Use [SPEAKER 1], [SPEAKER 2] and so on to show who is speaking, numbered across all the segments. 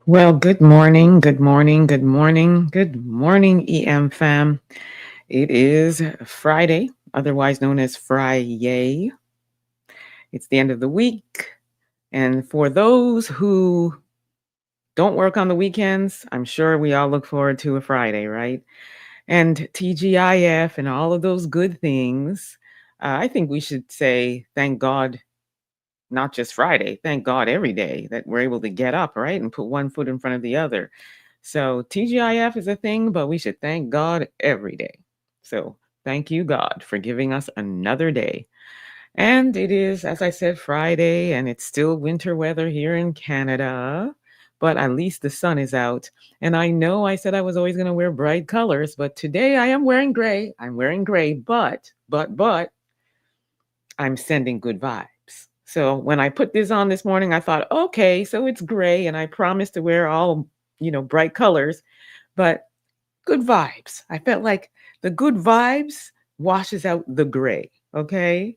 [SPEAKER 1] Well, good morning, good morning, good morning, good morning, EM fam. It is Friday, otherwise known as Friday. It's the end of the week. And for those who don't work on the weekends, I'm sure we all look forward to a Friday, right? And TGIF and all of those good things. I think we should say thank God, not just Friday, thank God every day that we're able to get up, right? And put one foot in front of the other. So TGIF is a thing, but we should thank God every day. So thank you, God, for giving us another day. And it is, as I said, Friday, and it's still winter weather here in Canada, but at least the sun is out. And I know I said I was always going to wear bright colors, but today I am wearing gray. I'm wearing gray, but I'm sending good vibes. So when I put this on this morning, I thought, okay, so it's gray, and I promised to wear all, bright colors, but good vibes. I felt like the good vibes washes out the gray. Okay.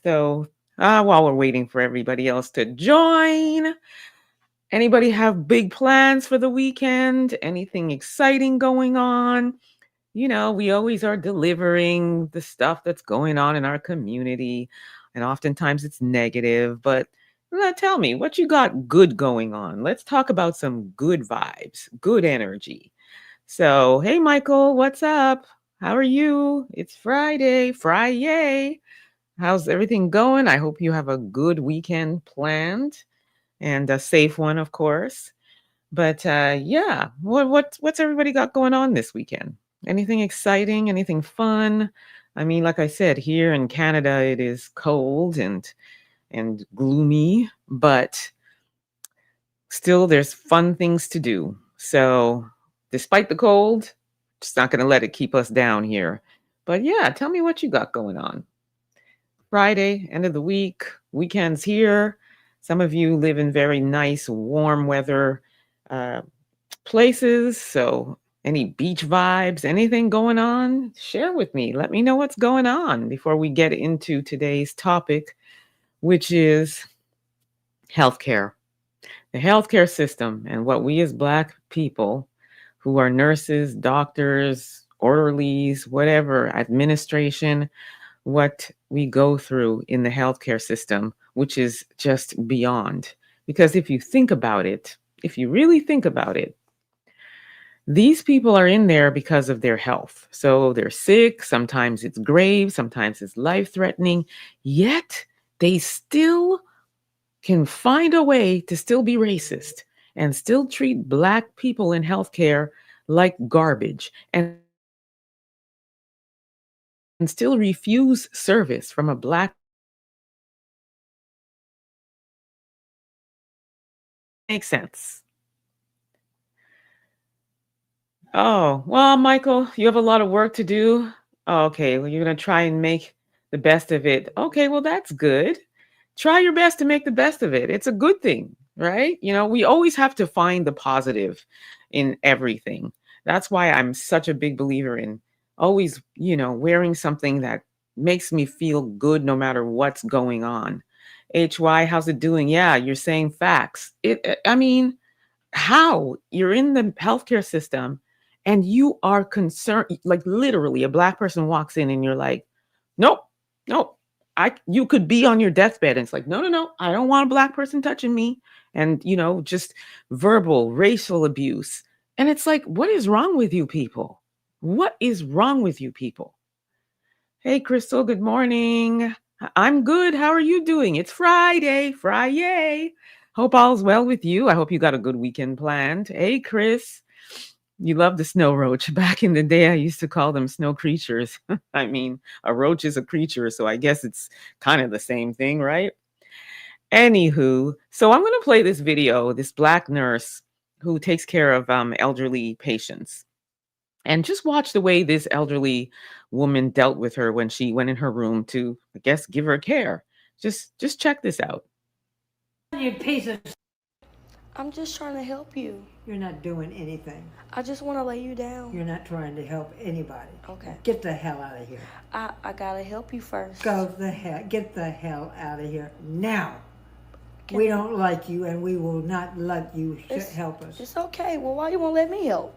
[SPEAKER 1] So while we're waiting for everybody else to join, anybody have big plans for the weekend? Anything exciting going on? We always are delivering the stuff that's going on in our community, and oftentimes it's negative. But tell me, what you got good going on? Let's talk about some good vibes, good energy. So, hey, Michael, what's up? How are you? It's Friday, Friday. How's everything going? I hope you have a good weekend planned and a safe one, of course. But yeah, what's everybody got going on this weekend? Anything exciting? Anything fun? I mean, like I said, here in Canada, it is cold and gloomy, but still there's fun things to do. So, despite the cold, just not going to let it keep us down here. But yeah, tell me what you got going on. Friday, end of the week, weekends here. Some of you live in very nice, warm weather uh, places. So, any beach vibes, anything going on? Share with me. Let me know what's going on before we get into today's topic, which is healthcare. The healthcare system and what we as Black people who are nurses, doctors, orderlies, whatever, administration, what we go through in the healthcare system, which is just beyond. Because if you think about it, if you really think about it, these people are in there because of their health. So they're sick, sometimes it's grave, sometimes it's life threatening, yet they still can find a way to still be racist and still treat Black people in healthcare like garbage and still refuse service from a Black. Makes sense. Oh, well, Michael, you have a lot of work to do. Oh, okay, well, you're going to try and make the best of it. Okay, well, that's good. Try your best to make the best of it. It's a good thing, right? We always have to find the positive in everything. That's why I'm such a big believer in always, wearing something that makes me feel good no matter what's going on. HY, how's it doing? Yeah, you're saying facts. I mean, how you're in the healthcare system and you are concerned, like literally a Black person walks in and you're like, nope, nope, you could be on your deathbed and it's like, no, no, no, I don't want a Black person touching me. And just verbal racial abuse. And it's like, what is wrong with you people? What is wrong with you people? Hey, Crystal, good morning. I'm good. How are you doing? It's Friday, Friday. Hope all's well with you. I hope you got a good weekend planned. Hey, Chris, you love the snow roach. Back in the day, I used to call them snow creatures. I mean, a roach is a creature, so I guess it's kind of the same thing, right? Anywho, so I'm going to play this video, this Black nurse who takes care of elderly patients. And just watch the way this elderly woman dealt with her when she went in her room to, I guess, give her care. Just check this out.
[SPEAKER 2] You piece of.
[SPEAKER 3] I'm just trying to help you.
[SPEAKER 2] You're not doing anything.
[SPEAKER 3] I just want to lay you down.
[SPEAKER 2] You're not trying to help anybody.
[SPEAKER 3] Okay.
[SPEAKER 2] Get the hell out of here.
[SPEAKER 3] I gotta help you first.
[SPEAKER 2] Go the hell. Get the hell out of here now. We don't like you, and we will not let you help us
[SPEAKER 3] It's okay. Well, why you won't let me help?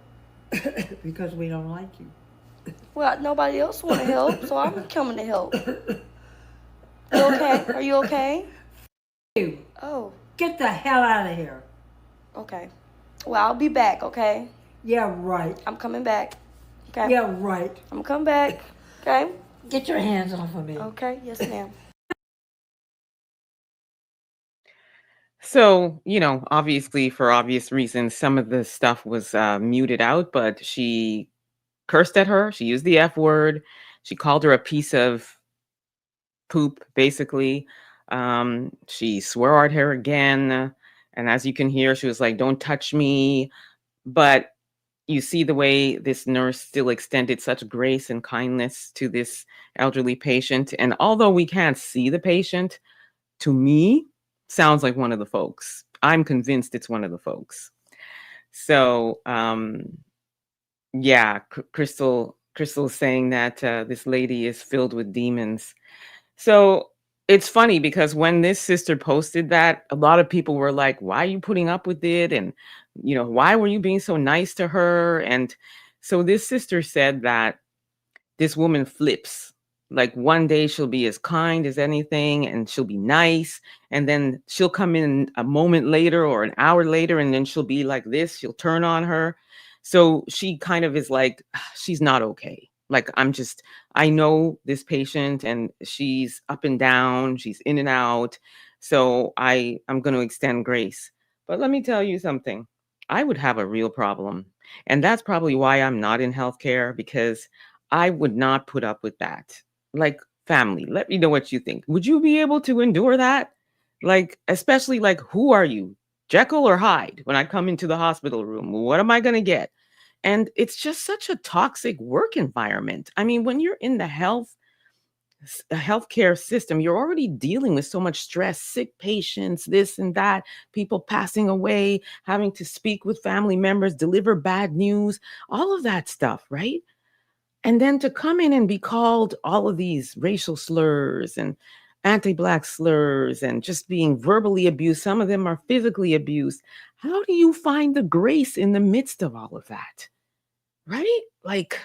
[SPEAKER 2] because we don't like you.
[SPEAKER 3] Well, nobody else want to help, so I'm coming to help. You okay? Are you okay?
[SPEAKER 2] You
[SPEAKER 3] Oh,
[SPEAKER 2] get the hell out of here.
[SPEAKER 3] okay. Well, I'll be back, okay?
[SPEAKER 2] Yeah, right.
[SPEAKER 3] I'm coming back. Okay?
[SPEAKER 2] Yeah, right.
[SPEAKER 3] I'm coming back. Okay?
[SPEAKER 2] Get your hands off of me.
[SPEAKER 3] Okay, yes, ma'am.
[SPEAKER 1] So, obviously, for obvious reasons, some of the stuff was muted out, but she cursed at her. She used the F word. She called her a piece of poop, basically. She swore at her again. And as you can hear, she was like, "Don't touch me." But you see the way this nurse still extended such grace and kindness to this elderly patient. And although we can't see the patient, to me, sounds like one of the folks. I'm convinced it's one of the folks. So, yeah, Crystal's saying that this lady is filled with demons. So it's funny because when this sister posted that, a lot of people were like, "Why are you putting up with it?" And why were you being so nice to her? And so this sister said that this woman flips. Like one day she'll be as kind as anything and she'll be nice. And then she'll come in a moment later or an hour later and then she'll be like this. She'll turn on her. So she kind of is like, she's not okay. Like I know this patient and she's up and down, she's in and out. So I'm going to extend grace. But let me tell you something. I would have a real problem. And that's probably why I'm not in healthcare because I would not put up with that. Like, family, let me know what you think. Would you be able to endure that? Like, especially like, who are you? Jekyll or Hyde when I come into the hospital room? What am I going to get? And it's just such a toxic work environment. I mean, when you're in the healthcare system, you're already dealing with so much stress, sick patients, this and that, people passing away, having to speak with family members, deliver bad news, all of that stuff, right? And then to come in and be called all of these racial slurs and anti-Black slurs and just being verbally abused, some of them are physically abused. How do you find the grace in the midst of all of that? Right? Like,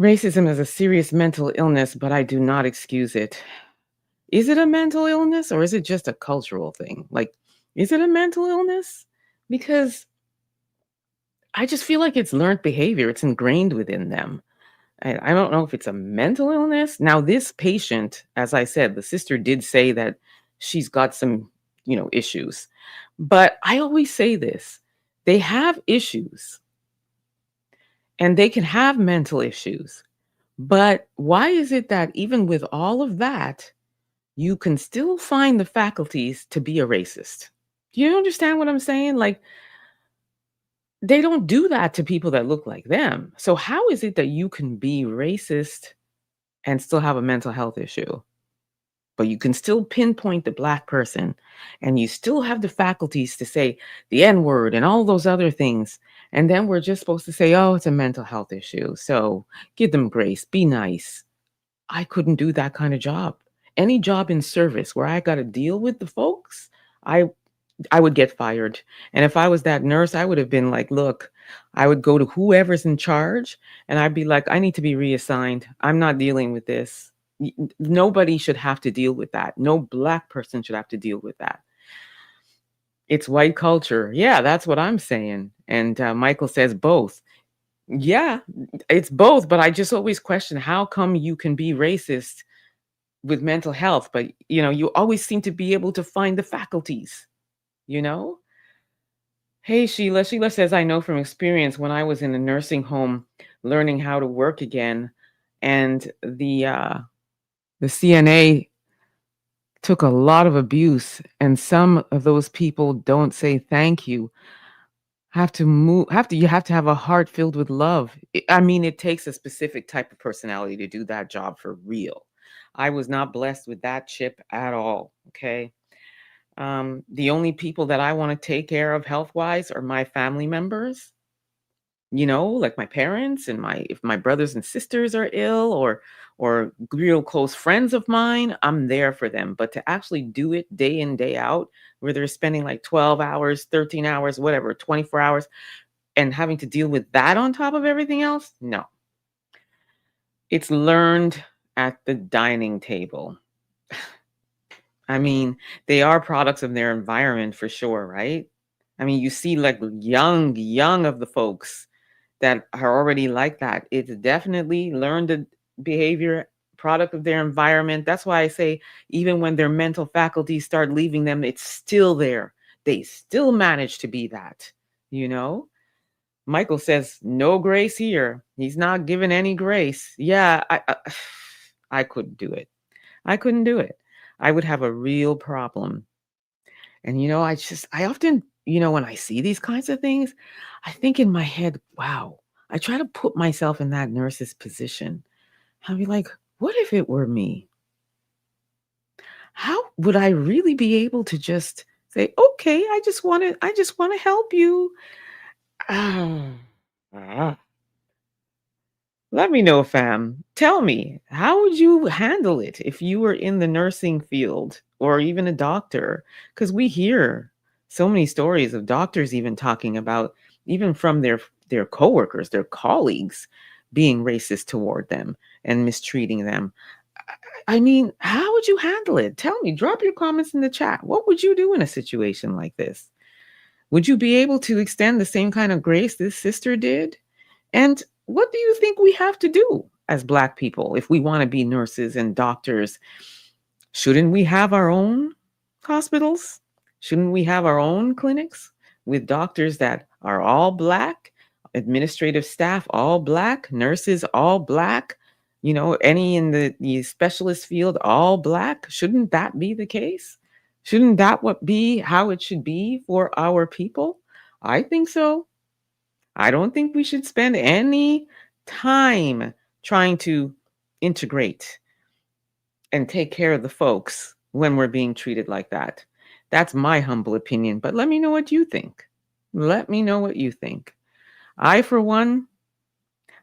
[SPEAKER 1] racism is a serious mental illness, but I do not excuse it. Is it a mental illness or is it just a cultural thing? Like, is it a mental illness? Because I just feel like it's learned behavior, it's ingrained within them. I don't know if it's a mental illness. Now, this patient, as I said, the sister did say that she's got some, issues. But I always say this, they have issues and they can have mental issues. But why is it that even with all of that, you can still find the faculties to be a racist? Do you understand what I'm saying? Like, they don't do that to people that look like them. So, how is it that you can be racist and still have a mental health issue? But you can still pinpoint the Black person and you still have the faculties to say the N word and all those other things. And then we're just supposed to say, oh, it's a mental health issue. So give them grace, be nice. I couldn't do that kind of job. Any job in service where I got to deal with the folks, I I would get fired. And if I was that nurse, I would have been like, look, I would go to whoever's in charge and I'd be like, I need to be reassigned. I'm not dealing with this. Nobody should have to deal with that. No Black person should have to deal with that. It's white culture. Yeah, that's what I'm saying. And Michael says both. Yeah, it's both. But I just always question how come you can be racist with mental health, but you always seem to be able to find the faculties, you know? Hey, Sheila. Sheila says, I know from experience when I was in a nursing home learning how to work again, and the CNA took a lot of abuse, and some of those people don't say thank you. You have to have a heart filled with love. I mean, it takes a specific type of personality to do that job for real. I was not blessed with that chip at all. Okay. The only people that I want to take care of health wise are my family members, like my parents and if my brothers and sisters are ill or or real close friends of mine, I'm there for them. But to actually do it day in, day out, where they're spending like 12 hours, 13 hours, whatever, 24 hours, and having to deal with that on top of everything else, no. It's learned at the dining table. I mean, they are products of their environment for sure, right? I mean, you see like young of the folks that are already like that. It's definitely learned behavior, product of their environment. That's why I say even when their mental faculties start leaving them, it's still there. They still manage to be that, you know? Michael says, no grace here. He's not given any grace. Yeah, I couldn't do it. I couldn't do it. I would have a real problem. And, I often, when I see these kinds of things, I think in my head, wow, I try to put myself in that nurse's position. I'll be like, what if it were me? How would I really be able to just say, okay, I just want to help you. Ah, ah. Let me know, fam. Tell me, how would you handle it if you were in the nursing field or even a doctor? Because we hear so many stories of doctors even talking about, even from their coworkers, their colleagues, being racist toward them and mistreating them. I mean, how would you handle it? Tell me, drop your comments in the chat. What would you do in a situation like this? Would you be able to extend the same kind of grace this sister did? And what do you think we have to do as Black people if we want to be nurses and doctors? Shouldn't we have our own hospitals? Shouldn't we have our own clinics with doctors that are all Black, administrative staff all Black, nurses all Black, any in the specialist field all Black? Shouldn't that be the case? Shouldn't that what be how it should be for our people? I think so. I don't think we should spend any time trying to integrate and take care of the folks when we're being treated like that. That's my humble opinion, but let me know what you think. Let me know what you think. I, for one,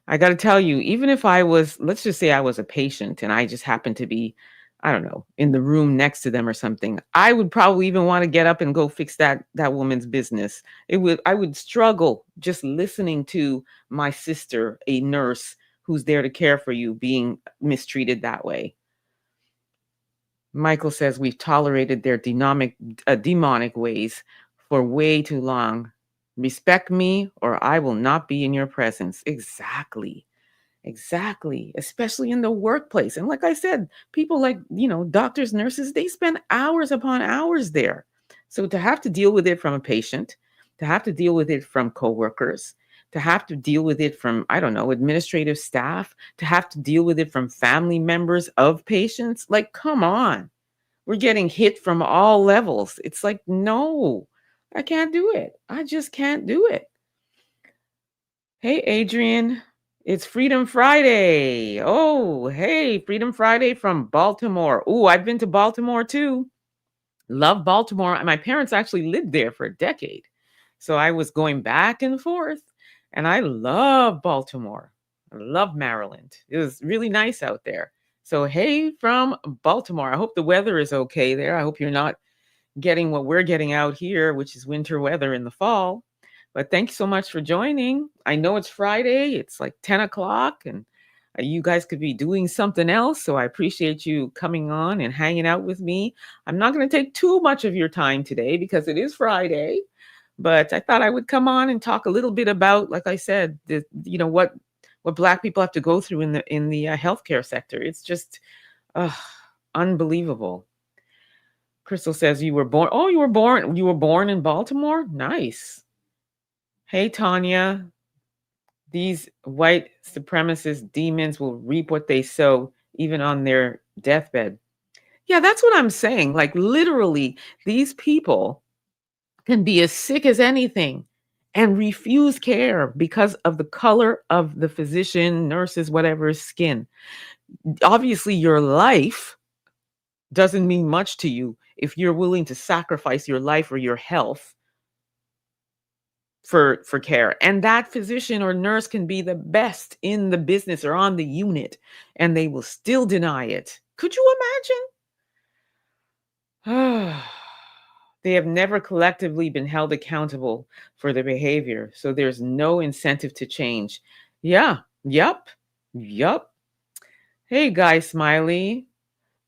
[SPEAKER 1] I got to tell you, even if I was, let's just say I was a patient and I just happened to be, I don't know, in the room next to them or something, I would probably even want to get up and go fix that woman's business. I would struggle just listening to my sister, a nurse who's there to care for you, being mistreated that way. Michael says we've tolerated their demonic ways for way too long. Respect me or I will not be in your presence. Exactly. Exactly. Especially in the workplace. And like I said, people like, doctors, nurses, they spend hours upon hours there. So to have to deal with it from a patient, to have to deal with it from coworkers, to have to deal with it from, I don't know, administrative staff, to have to deal with it from family members of patients, like, come on. We're getting hit from all levels. It's like, no, I can't do it. I just can't do it. Hey, Adrian, it's Freedom Friday. Oh, hey, Freedom Friday from Baltimore. Oh, I've been to Baltimore too. Love Baltimore. My parents actually lived there for a decade. So I was going back and forth, and I love Baltimore. I love Maryland. It was really nice out there. So, hey, from Baltimore. I hope the weather is okay there. I hope you're not getting what we're getting out here, which is winter weather in the fall. But thank you so much for joining. I know it's Friday. It's like 10 o'clock and you guys could be doing something else. So I appreciate you coming on and hanging out with me. I'm not going to take too much of your time today because it is Friday, but I thought I would come on and talk a little bit about, like I said, what Black people have to go through in the healthcare sector. It's just unbelievable. Crystal says you were born. Oh, you were born in Baltimore? Nice. Hey, Tanya. These white supremacist demons will reap what they sow, even on their deathbed. Yeah, that's what I'm saying. Like, literally, these people can be as sick as anything and refuse care because of the color of the physician, nurses, whatever's skin. Obviously, your life doesn't mean much to you if you're willing to sacrifice your life or your health for care, and that physician or nurse can be the best in the business or on the unit, and they will still deny it. Could you imagine? They have never collectively been held accountable for their behavior, so there's no incentive to change. Yeah, yup. Hey, Guy Smiley,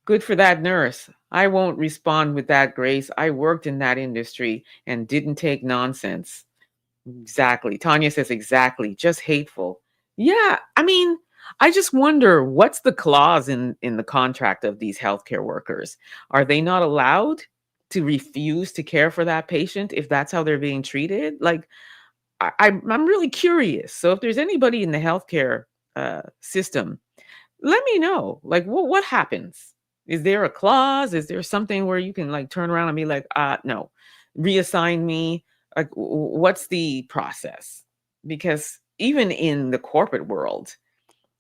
[SPEAKER 1] good for that nurse. I won't respond with that grace. I worked in that industry and didn't take nonsense. Exactly. Tanya says exactly. Just hateful. Yeah. I mean, I just wonder what's the clause in the contract of these healthcare workers? Are they not allowed to refuse to care for that patient if that's how they're being treated? Like, I'm really curious. So if there's anybody in the healthcare system, let me know. Like, what happens? Is there a clause? Is there something where you can like turn around and be like, no, reassign me? Like, what's the process? Because even in the corporate world,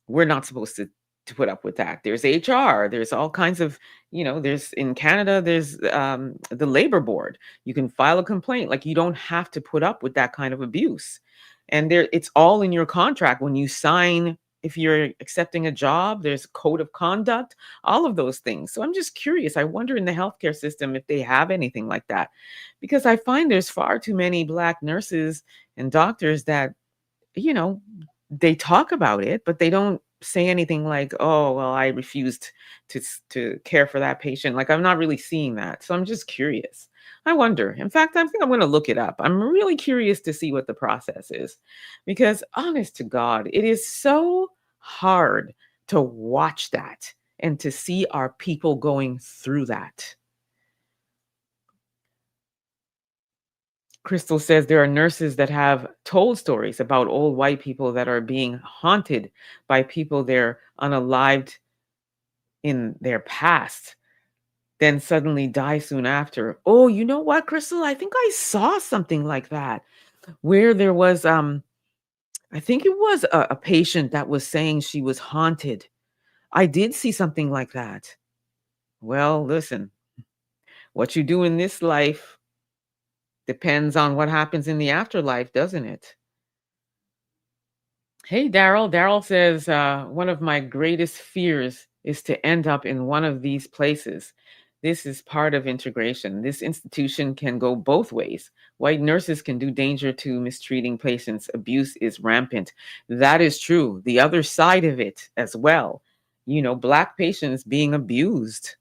[SPEAKER 1] we're not supposed to put up with that. There's HR, there's all kinds of, there's in Canada, there's the labor board. You can file a complaint. Like, you don't have to put up with that kind of abuse. And there, it's all in your contract when you sign. If you're accepting a job, there's code of conduct, all of those things. So I'm just curious. I wonder in the healthcare system if they have anything like that, because I find there's far too many Black nurses and doctors that, you know, they talk about it, but they don't say anything like, "Oh, well, I refused to care for that patient." Like, I'm not really seeing that. So I'm just curious. I wonder. In fact, I think I'm going to look it up. I'm really curious to see what the process is, because honest to God, it is so hard to watch that and to see our people going through that. Crystal says there are nurses that have told stories about old white people that are being haunted by people they're unalived in their past, then suddenly die soon after. Oh, you know what, Crystal? I think I saw something like that where there was, I think it was a patient that was saying she was haunted. I did see something like that. Well, listen, what you do in this life depends on what happens in the afterlife, doesn't it? Hey, Daryl. Daryl says, one of my greatest fears is to end up in one of these places. This is part of integration. This institution can go both ways. White nurses can do danger to mistreating patients. Abuse is rampant. That is true. The other side of it as well. Black patients being abused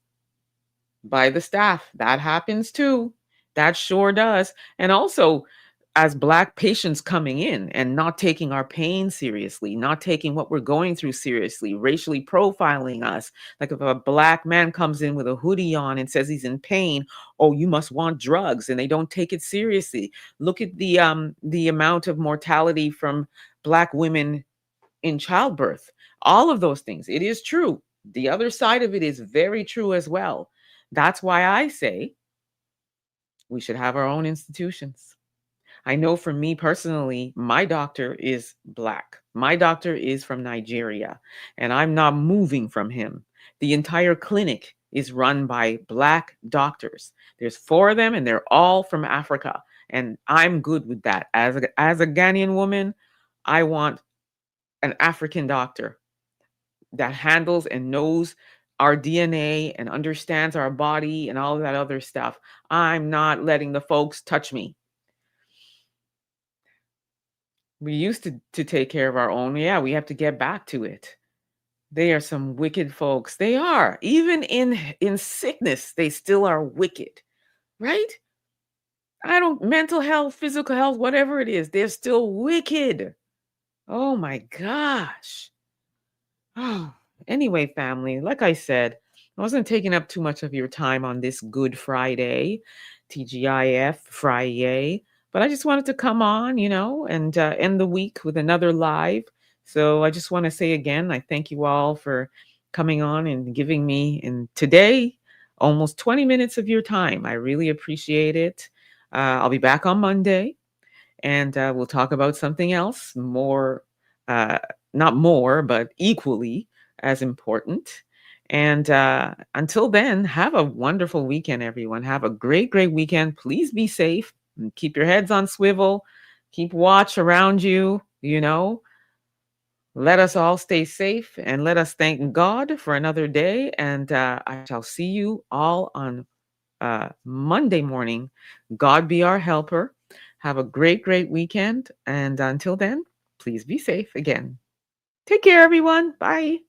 [SPEAKER 1] by the staff. That happens too. That sure does. And also, as Black patients coming in and not taking our pain seriously, not taking what we're going through seriously, racially profiling us. Like, if a Black man comes in with a hoodie on and says he's in pain, oh, you must want drugs, and they don't take it seriously. Look at the amount of mortality from Black women in childbirth. All of those things. It is true. The other side of it is very true as well. That's why I say we should have our own institutions. I know for me personally, my doctor is Black. My doctor is from Nigeria, and I'm not moving from him. The entire clinic is run by Black doctors. There's 4 of them, and they're all from Africa. And I'm good with that. As a Ghanaian woman, I want an African doctor that handles and knows our DNA and understands our body and all of that other stuff. I'm not letting the folks touch me. We used to take care of our own. Yeah, we have to get back to it. They are some wicked folks. They are. Even in sickness, they still are wicked. Right? I don't mental health, physical health, whatever it is, they're still wicked. Oh my gosh. Oh, anyway, family, like I said, I wasn't taking up too much of your time on this Good Friday, TGIF Friday, but I just wanted to come on, and end the week with another live. So I just want to say again, I thank you all for coming on and giving me, in today, almost 20 minutes of your time. I really appreciate it. I'll be back on Monday, and we'll talk about something else more, uh, not more, but equally as important. And until then, have a wonderful weekend, everyone. Have a great, great weekend. Please be safe and keep your heads on swivel. Keep watch around you, Let us all stay safe and let us thank God for another day. And I shall see you all on Monday morning. God be our helper. Have a great, great weekend. And until then, please be safe again. Take care, everyone. Bye.